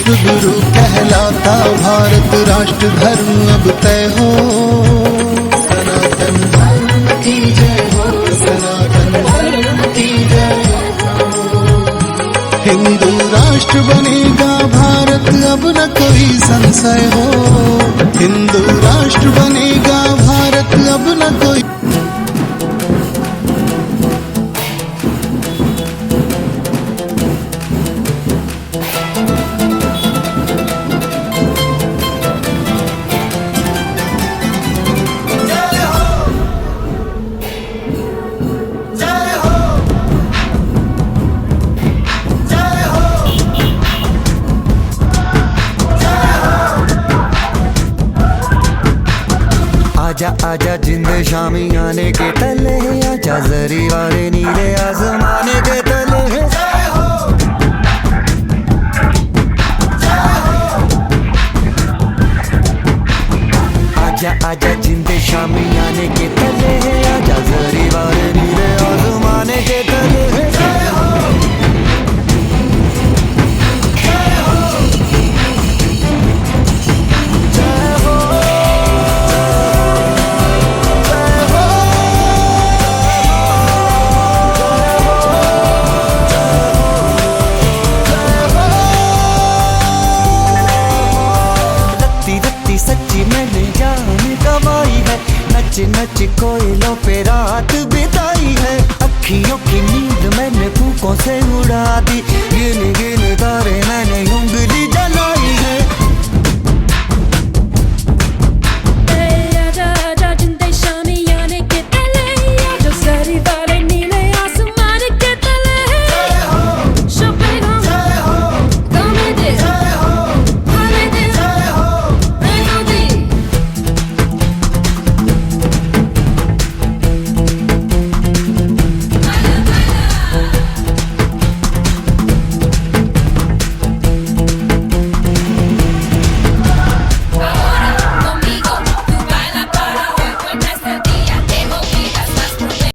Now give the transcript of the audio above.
विश्वगुरु कहलाता भारत, राष्ट्र धर्म अब तय हो। सनातन धर्म की जय हो, सनातन धर्म की जय हो। हिंदू राष्ट्र बनेगा भारत, अब न कोई संशय हो। हिंदू राष्ट्र बनेगा भारत, अब न कोई। आजा आजा जिंद शामी आने के तले, आजा जरी वाले नीले आसमाने के तले। आजा आजा जिंद शामी आने के तले, आजा जरी वाले नीले आसमाने के तले। सच्ची मैंने जान गवाई है, नच नच कोयलों पे रात बिताई है। अखियों की नींद मैंने फूकों से उड़ा दी, गिन गिन तारे मैंने उंगली जलाई।